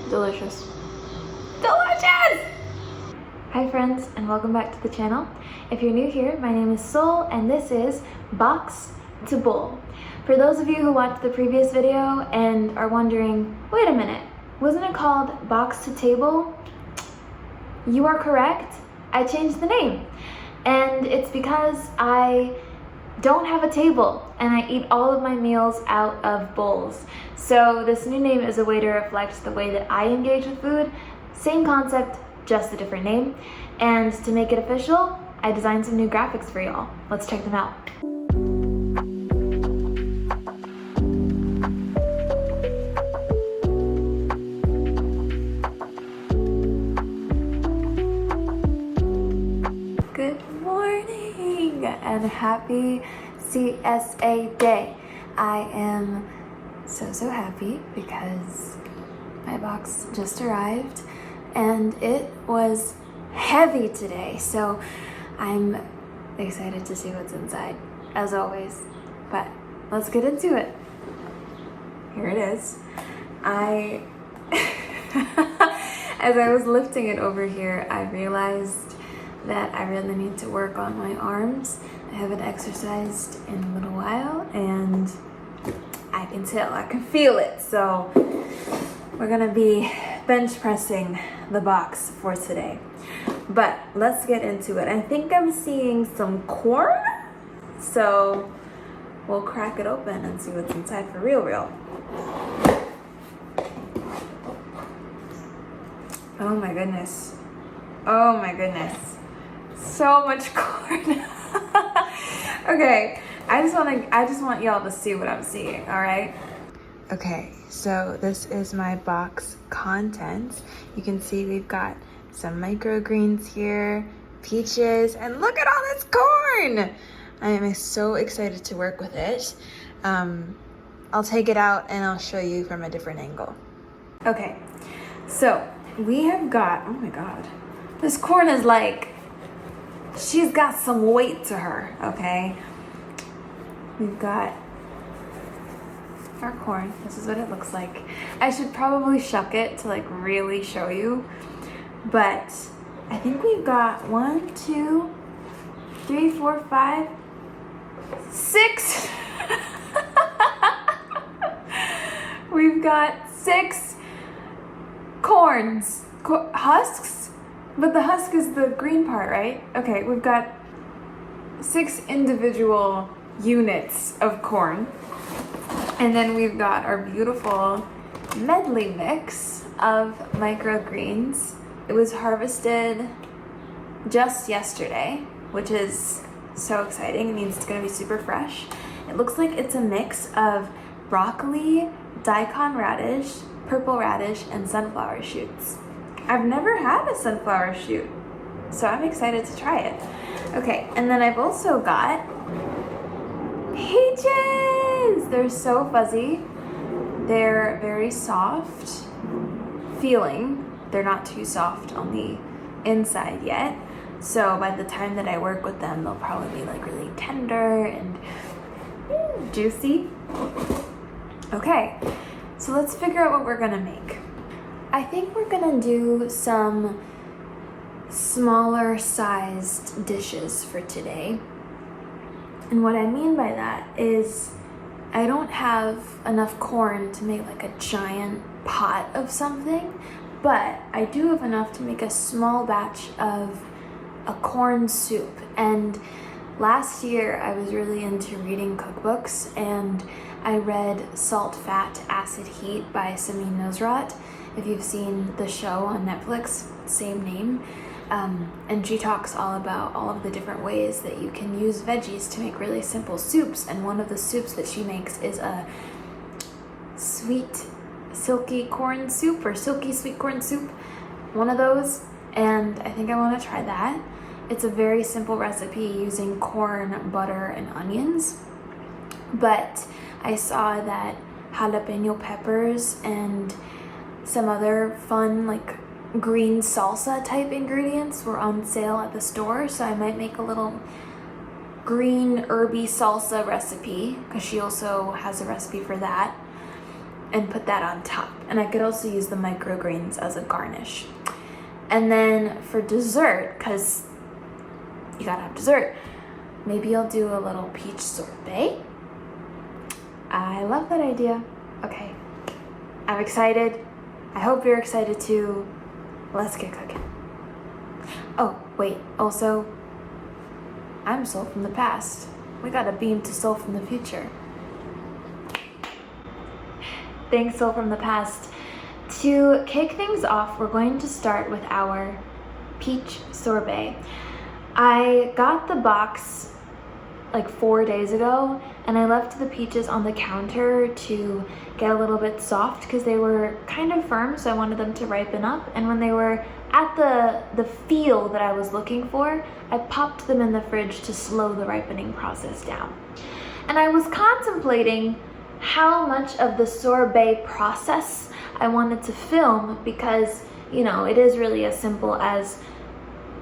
Delicious. Delicious! Hi friends, and welcome back to the channel. If you're new here, my name is Sol, and this is Box to Bowl. For those of you who watched the previous video and are wondering, wait a minute, wasn't it called Box to Table? You are correct. I changed the name. And it's because I don't have a table and I eat all of my meals out of bowls. So this new name is a way to reflect the way that I engage with food. Same concept, just a different name. And to make it official, I designed some new graphics for y'all. Let's check them out. Good morning and happy CSA day. I am so happy because my box just arrived and it was heavy today, so I'm excited to see what's inside as always. But let's get into it. Here it is. As I was lifting it over here, I realized that I really need to work on my arms. I haven't exercised in a little while and I can tell, I can feel it. So we're gonna be bench pressing the box for today. But let's get into it. I think I'm seeing some corn. So we'll crack it open and see what's inside for real. Oh my goodness. Oh my goodness. So much corn. Okay, I just want y'all to see what I'm seeing, all right? Okay, so this is my box contents. You can see we've got some microgreens here, peaches, and look at all this corn! I am so excited to work with it. I'll take it out and I'll show you from a different angle. Okay, so we have got, oh my God, this corn is like, she's got some weight to her, okay? We've got our corn. This is what it looks like. I should probably shuck it to like really show you, but I think we've got 1, 2, 3, 4, 5, 6. We've got 6 corns, husks, but the husk is the green part, right? Okay, we've got 6 individual units of corn. And then we've got our beautiful medley mix of microgreens. It was harvested just yesterday, which is so exciting. It means it's gonna be super fresh. It looks like it's a mix of broccoli, daikon radish, purple radish, and sunflower shoots. I've never had a sunflower shoot, so I'm excited to try it. Okay, and then I've also got peaches! They're so fuzzy. They're very soft feeling. They're not too soft on the inside yet. So by the time that I work with them, they'll probably be like really tender and juicy. Okay, so let's figure out what we're gonna make. I think we're gonna do some smaller sized dishes for today. And what I mean by that is I don't have enough corn to make like a giant pot of something, but I do have enough to make a small batch of a corn soup. And last year I was really into reading cookbooks and I read Salt, Fat, Acid, Heat by Samin Nosrat. If you've seen the show on Netflix, same name. And she talks all about all of the different ways that you can use veggies to make really simple soups. And one of the soups that she makes is a sweet, silky corn soup or silky sweet corn soup. One of those. And I think I want to try that. It's a very simple recipe using corn, butter, and onions. But I saw that jalapeno peppers and some other fun like green salsa type ingredients were on sale at the store, so I might make a little green herby salsa recipe because she also has a recipe for that. and put that on top. And I could also use the microgreens as a garnish. And then for dessert, because you gotta have dessert, maybe I'll do a little peach sorbet. I love that idea. Okay, I'm excited. I hope you're excited too. Let's get cooking. Oh, wait, also, I'm Soul from the past. We gotta beam to Soul from the future. Thanks, Soul from the past. To kick things off, we're going to start with our peach sorbet. I got the box like 4 days ago, and I left the peaches on the counter to get a little bit soft because they were kind of firm, so I wanted them to ripen up. And when they were at the feel that I was looking for, I popped them in the fridge to slow the ripening process down. And I was contemplating how much of the sorbet process I wanted to film because, you know, it is really as simple as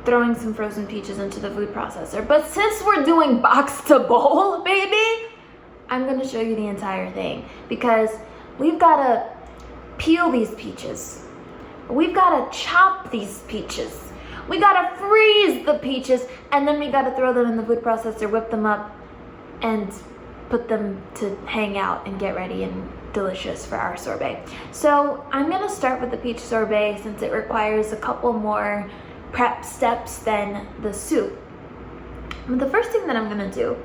throwing some frozen peaches into the food processor. But since we're doing box to bowl, baby, I'm gonna show you the entire thing because we've gotta peel these peaches. We've gotta chop these peaches. We gotta freeze the peaches, and then we gotta throw them in the food processor, whip them up, and put them to hang out and get ready and delicious for our sorbet. So I'm gonna start with the peach sorbet since it requires a couple more prep steps than the soup. But the first thing that I'm gonna do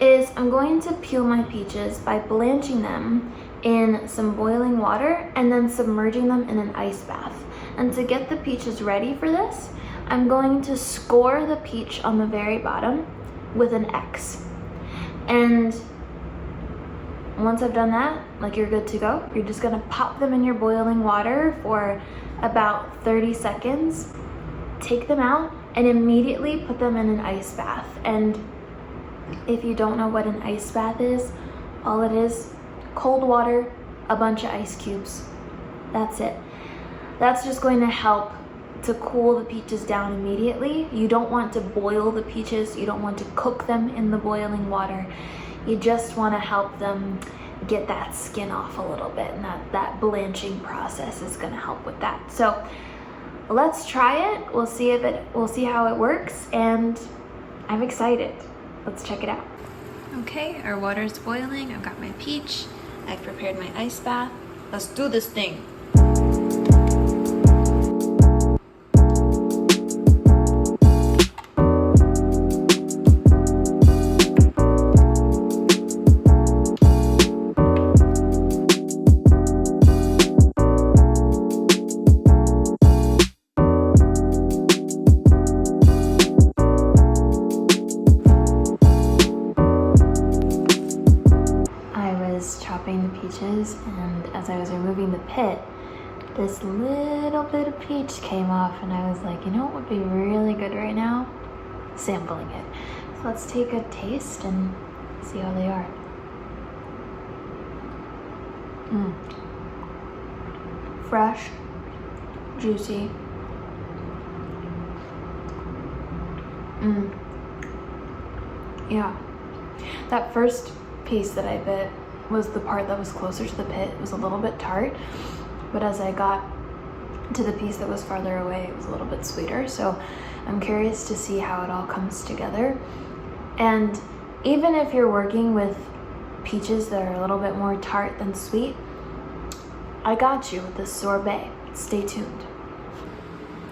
is I'm going to peel my peaches by blanching them in some boiling water and then submerging them in an ice bath. And to get the peaches ready for this, I'm going to score the peach on the very bottom with an X. And once I've done that, like, you're good to go. You're just gonna pop them in your boiling water for about 30 seconds, take them out, and immediately put them in an ice bath. And if you don't know what an ice bath is, all it is, cold water, a bunch of ice cubes. That's it. That's just going to help to cool the peaches down immediately. You don't want to boil the peaches. You don't want to cook them in the boiling water. You just want to help them get that skin off a little bit, and that blanching process is going to help with that. So let's try it. We'll see how it works, and I'm excited. Let's check it out. Okay, our water's boiling. I've got my peach. I've prepared my ice bath. Let's do this thing. Chopping the peaches, and as I was removing the pit, this little bit of peach came off, and I was like, you know what would be really good right now? Sampling it. So let's take a taste and see how they are. Fresh, juicy. Yeah. That first piece that I bit was the part that was closer to the pit. It was a little bit tart, but as I got to the piece that was farther away, it was a little bit sweeter. So I'm curious to see how it all comes together. And even if you're working with peaches that are a little bit more tart than sweet, I got you with this sorbet. Stay tuned.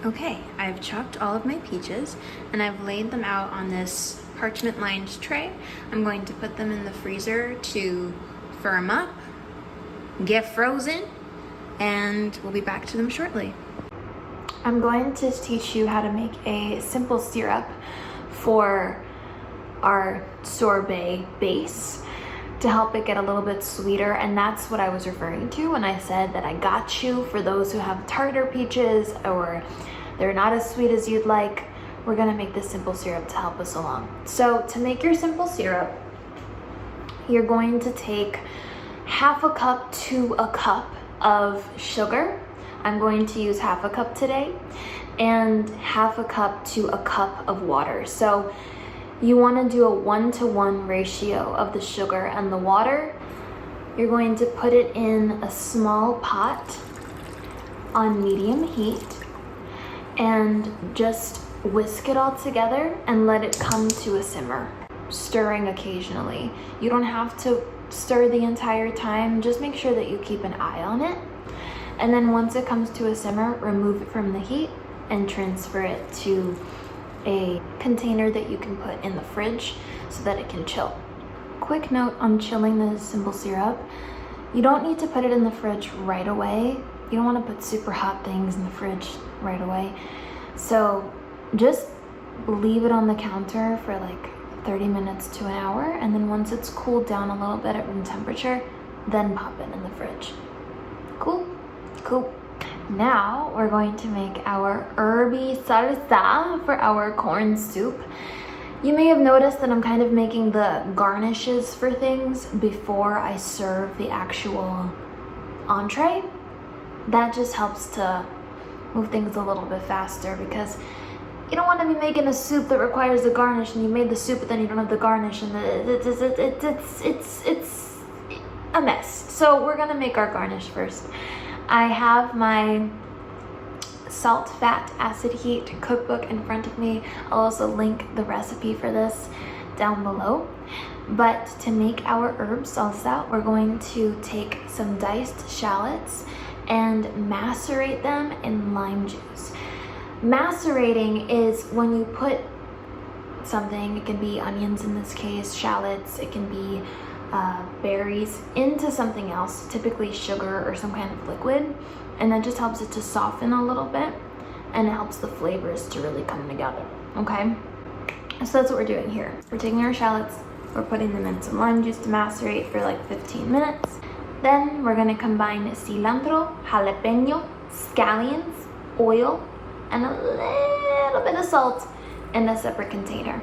Okay, I've chopped all of my peaches and I've laid them out on this parchment lined tray. I'm going to put them in the freezer to firm up, get frozen, and we'll be back to them shortly. I'm going to teach you how to make a simple syrup for our sorbet base to help it get a little bit sweeter, and that's what I was referring to when I said that I got you for those who have tartar peaches or they're not as sweet as you'd like. We're gonna make this simple syrup to help us along. So to make your simple syrup, you're going to take half a cup to a cup of sugar. I'm going to use half a cup today, and half a cup to a cup of water. So you want to do a 1-to-1 ratio of the sugar and the water. You're going to put it in a small pot on medium heat and just whisk it all together and let it come to a simmer, stirring occasionally. You don't have to stir the entire time, just make sure that you keep an eye on it. And then once it comes to a simmer, remove it from the heat and transfer it to a container that you can put in the fridge so that it can chill. Quick note on chilling the simple syrup. You don't need to put it in the fridge right away. You don't want to put super hot things in the fridge right away. So just leave it on the counter for like 30 minutes to an hour, and then once it's cooled down a little bit at room temperature, then pop it in the fridge. Cool? Cool. Now we're going to make our herby salsa for our corn soup. You may have noticed that I'm kind of making the garnishes for things before I serve the actual entree. That just helps to move things a little bit faster, because you don't want to be making a soup that requires the garnish and you made the soup but then you don't have the garnish, and it's a mess. So we're gonna make our garnish first. I have my salt, fat, acid, heat cookbook in front of me. I'll also link the recipe for this down below. But to make our herb salsa, we're going to take some diced shallots and macerate them in lime juice. Macerating is when you put something, it can be onions in this case, shallots, it can be berries, into something else, typically sugar or some kind of liquid, and that just helps it to soften a little bit, and it helps the flavors to really come together, okay? So that's what we're doing here. We're taking our shallots, we're putting them in some lime juice to macerate for like 15 minutes. Then we're gonna combine cilantro, jalapeno, scallions, oil, and a little bit of salt in a separate container.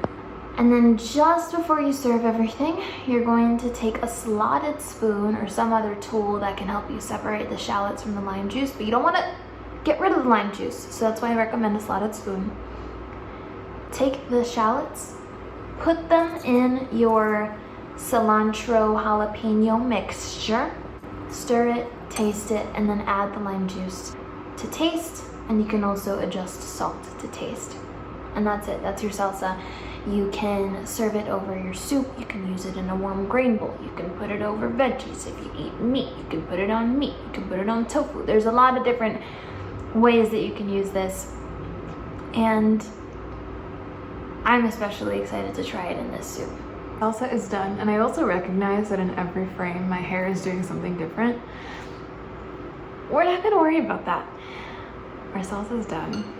And then just before you serve everything, you're going to take a slotted spoon or some other tool that can help you separate the shallots from the lime juice, but you don't want to get rid of the lime juice, so that's why I recommend a slotted spoon. Take the shallots, put them in your cilantro jalapeno mixture, stir it, taste it, and then add the lime juice to taste, and you can also adjust salt to taste. And that's it, that's your salsa. You can serve it over your soup, you can use it in a warm grain bowl, you can put it over veggies. If you eat meat, you can put it on meat, you can put it on tofu. There's a lot of different ways that you can use this, and I'm especially excited to try it in this soup. Salsa is done, and I also recognize that in every frame my hair is doing something different. We're not gonna worry about that. Our salsa's done.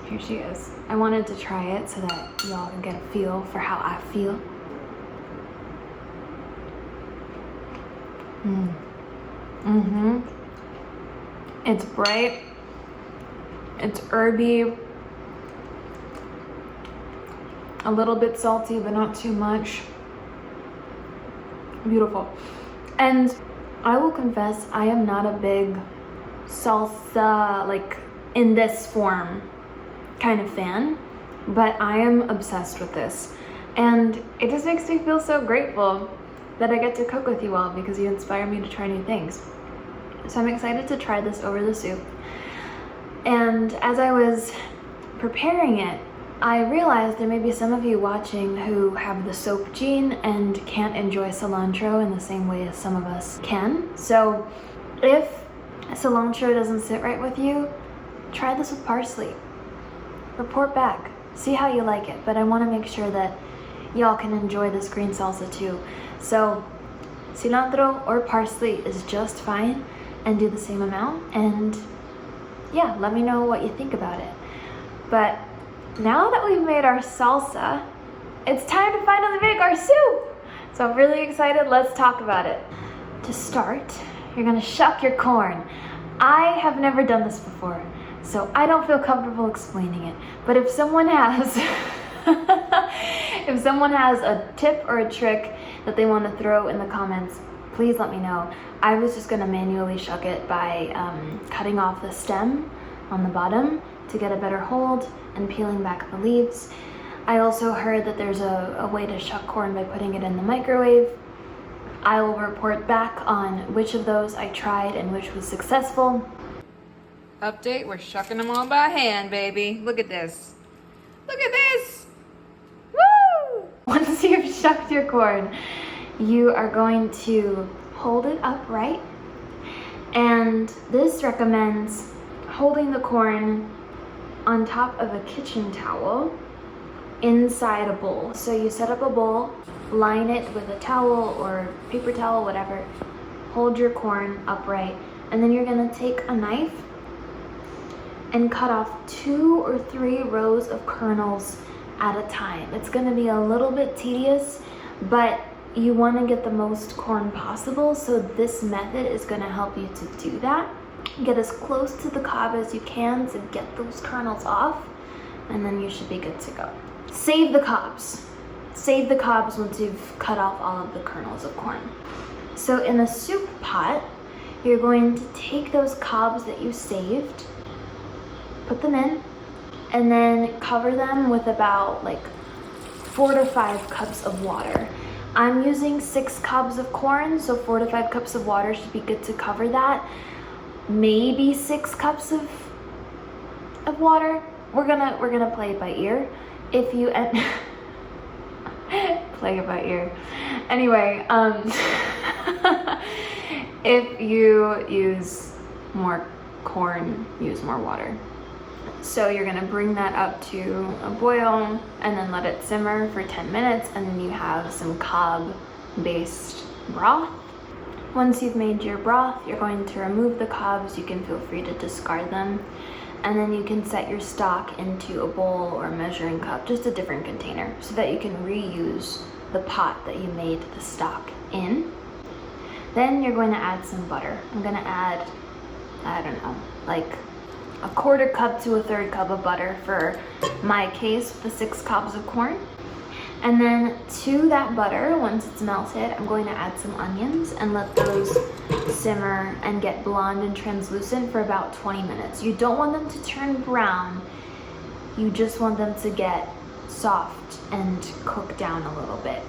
Here she is. I wanted to try it so that y'all can get a feel for how I feel. It's bright, it's herby, a little bit salty but not too much. Beautiful. And I will confess, I am not a big salsa, like in this form, kind of fan, but I am obsessed with this, and it just makes me feel so grateful that I get to cook with you all, because you inspire me to try new things. So I'm excited to try this over the soup. And as I was preparing it, I realized there may be some of you watching who have the soap gene and can't enjoy cilantro in the same way as some of us can. So if cilantro doesn't sit right with you, try this with parsley. Report back, see how you like it, but I want to make sure that y'all can enjoy this green salsa too. So cilantro or parsley is just fine, and do the same amount, and yeah, let me know what you think about it. But now that we've made our salsa, it's time to finally make our soup. So I'm really excited, let's talk about it. To start, you're gonna shuck your corn. I have never done this before, so I don't feel comfortable explaining it. But if someone has, if someone has a tip or a trick that they want to throw in the comments, please let me know. I was just gonna manually shuck it by cutting off the stem on the bottom to get a better hold and peeling back the leaves. I also heard that there's a way to shuck corn by putting it in the microwave. I will report back on which of those I tried and which was successful. Update, we're shucking them all by hand, baby. Look at this. Look at this. Woo! Once you've shucked your corn, you are going to hold it upright. And this recommends holding the corn on top of a kitchen towel inside a bowl. So you set up a bowl, line it with a towel or paper towel, whatever. Hold your corn upright, and then you're gonna take a knife and cut off 2 or 3 rows of kernels at a time. It's gonna be a little bit tedious, but you wanna get the most corn possible, so this method is gonna help you to do that. Get as close to the cob as you can to get those kernels off, and then you should be good to go. Save the cobs. Save the cobs once you've cut off all of the kernels of corn. So in a soup pot, you're going to take those cobs that you saved, put them in, and then cover them with about like 4 to 5 cups of water. I'm using 6 cobs of corn, so 4 to 5 cups of water should be good to cover that. Maybe 6 cups of water. We're gonna play it by ear. If you play it by ear. Anyway, if you use more corn, use more water. So you're gonna bring that up to a boil and then let it simmer for 10 minutes, and then you have some cob-based broth. Once you've made your broth, you're going to remove the cobs. You can feel free to discard them. And then you can set your stock into a bowl or a measuring cup, just a different container, so that you can reuse the pot that you made the stock in. Then you're going to add some butter. I'm gonna add, I don't know, like a 1/4 cup to a 1/3 cup of butter for my case with the 6 cobs of corn. And then to that butter, once it's melted, I'm going to add some onions and let those simmer and get blonde and translucent for about 20 minutes. You don't want them to turn brown. You just want them to get soft and cook down a little bit.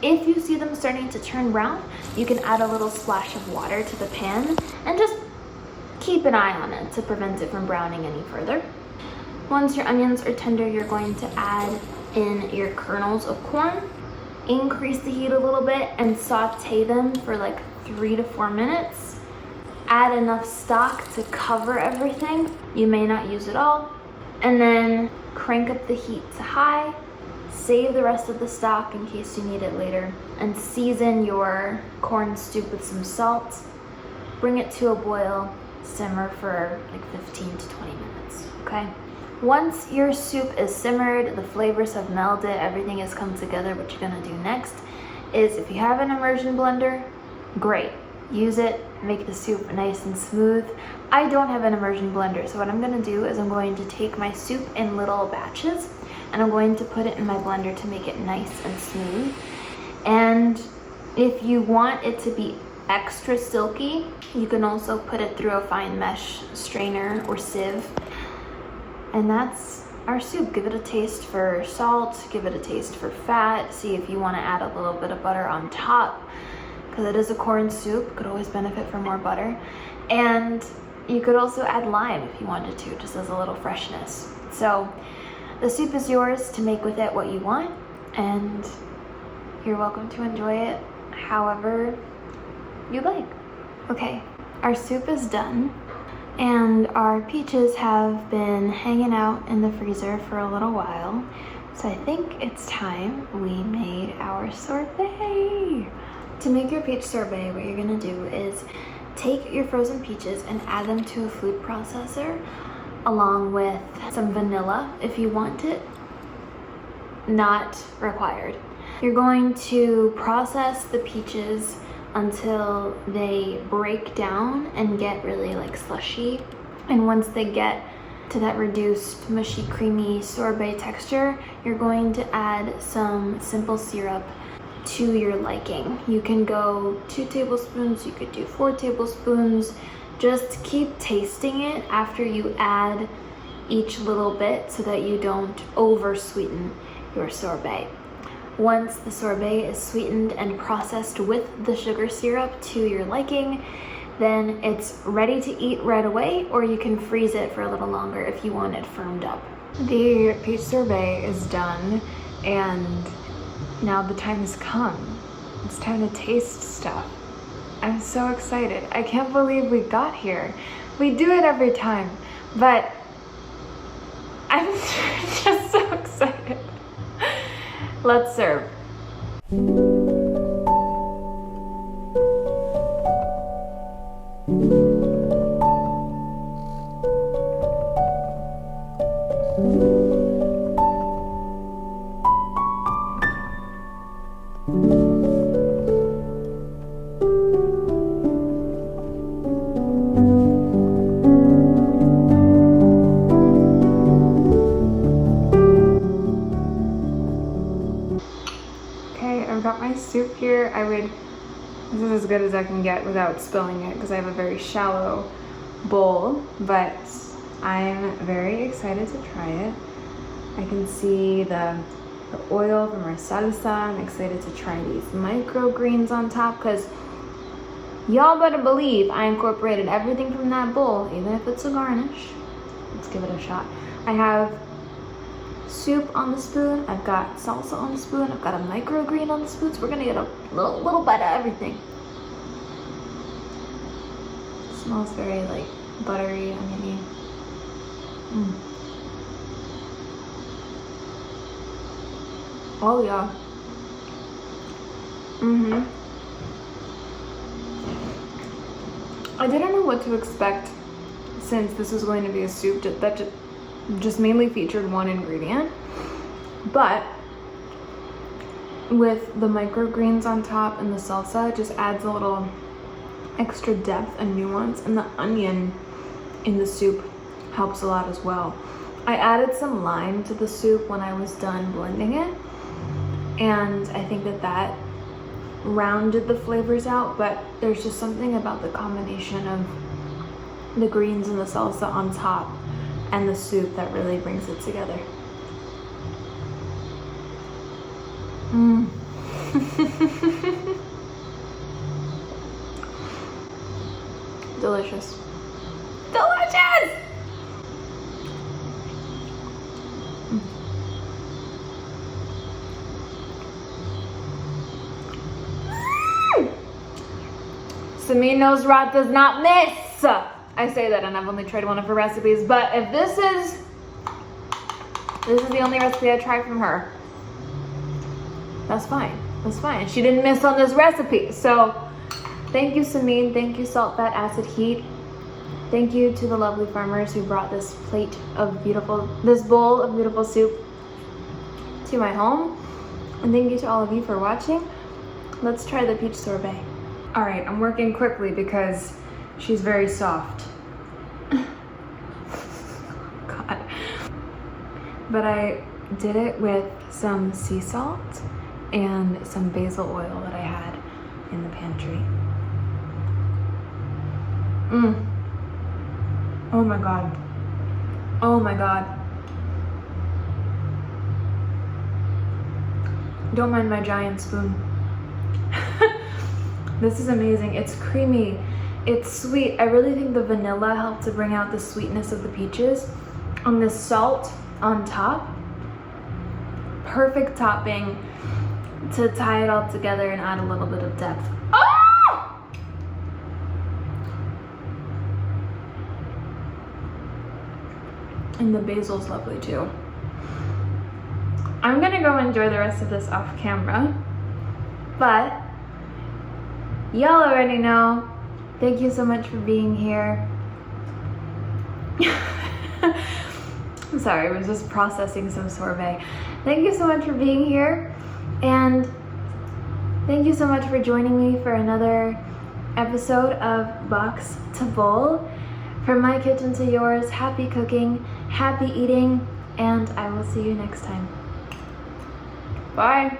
If you see them starting to turn brown, you can add a little splash of water to the pan and just keep an eye on it to prevent it from browning any further. Once your onions are tender, you're going to add in your kernels of corn, increase the heat a little bit, and saute them for like 3 to 4 minutes. Add enough stock to cover everything. You may not use it all. And then crank up the heat to high. Save the rest of the stock in case you need it later. And season your corn soup with some salt. Bring it to a boil. Simmer for like 15 to 20 minutes, okay? Once your soup is simmered, the flavors have melded, everything has come together, what you're gonna do next is, if you have an immersion blender, great. Use it, make the soup nice and smooth. I don't have an immersion blender, so what I'm gonna do is I'm going to take my soup in little batches and I'm going to put it in my blender to make it nice and smooth. And if you want it to be extra silky, you can also put it through a fine mesh strainer or sieve. And that's our soup. Give it a taste for salt, give it a taste for fat, see if you want to add a little bit of butter on top, because it is a corn soup, could always benefit from more butter. And you could also add lime if you wanted to, just as a little freshness. So the soup is yours to make with it what you want, and you're welcome to enjoy it however you like. Okay, our soup is done. And our peaches have been hanging out in the freezer for a little while. So I think it's time we made our sorbet. To make your peach sorbet, what you're gonna do is take your frozen peaches and add them to a food processor along with some vanilla if you want it. Not required. You're going to process the peaches until they break down and get really like slushy. And once they get to that reduced, mushy, creamy sorbet texture, you're going to add some simple syrup to your liking. You can go 2 tablespoons, you could do 4 tablespoons. Just keep tasting it after you add each little bit so that you don't over sweeten your sorbet. Once the sorbet is sweetened and processed with the sugar syrup to your liking, then it's ready to eat right away, or you can freeze it for a little longer if you want it firmed up. The peach sorbet is done, and now the time has come. It's time to taste stuff. I'm so excited. I can't believe we got here. We do it every time, but I'm just so excited. Let's serve. I've got my soup here. This is as good as I can get without spilling it because I have a very shallow bowl, but I'm very excited to try it. I can see the oil from our salsa. I'm excited to try these microgreens on top because y'all better believe I incorporated everything from that bowl, even if it's a garnish. Let's give it a shot. I have soup on the spoon, I've got salsa on the spoon, I've got a microgreen on the spoon, so we're gonna get a little bite of everything. It smells very like buttery, oniony. Oh yeah. I didn't know what to expect since this is going to be a soup that just mainly featured one ingredient, but with the microgreens on top and the salsa, it just adds a little extra depth and nuance, and the onion in the soup helps a lot as well. I added some lime to the soup when I was done blending it, and I think that rounded the flavors out, but there's just something about the combination of the greens and the salsa on top and the soup that really brings it together. Delicious. Delicious! Samin nosrat does not miss. I say that and I've only tried one of her recipes, but if this is the only recipe I tried from her, that's fine. That's fine. She didn't miss on this recipe. So thank you, Samin. Thank you, Salt, Fat, Acid, Heat. Thank you to the lovely farmers who brought this bowl of beautiful soup to my home. And thank you to all of you for watching. Let's try the peach sorbet. All right, I'm working quickly because she's very soft. God. But I did it with some sea salt and some basil oil that I had in the pantry. Oh my God. Oh my God. Don't mind my giant spoon. This is amazing. It's creamy. It's sweet. I really think the vanilla helped to bring out the sweetness of the peaches. And the salt on top, perfect topping to tie it all together and add a little bit of depth. Oh! And the basil's lovely too. I'm gonna go enjoy the rest of this off camera, but y'all already know. Thank you so much for being here. I'm sorry, I was just processing some sorbet. Thank you so much for being here, and thank you so much for joining me for another episode of Box to Bowl. From my kitchen to yours, happy cooking, happy eating, and I will see you next time. Bye.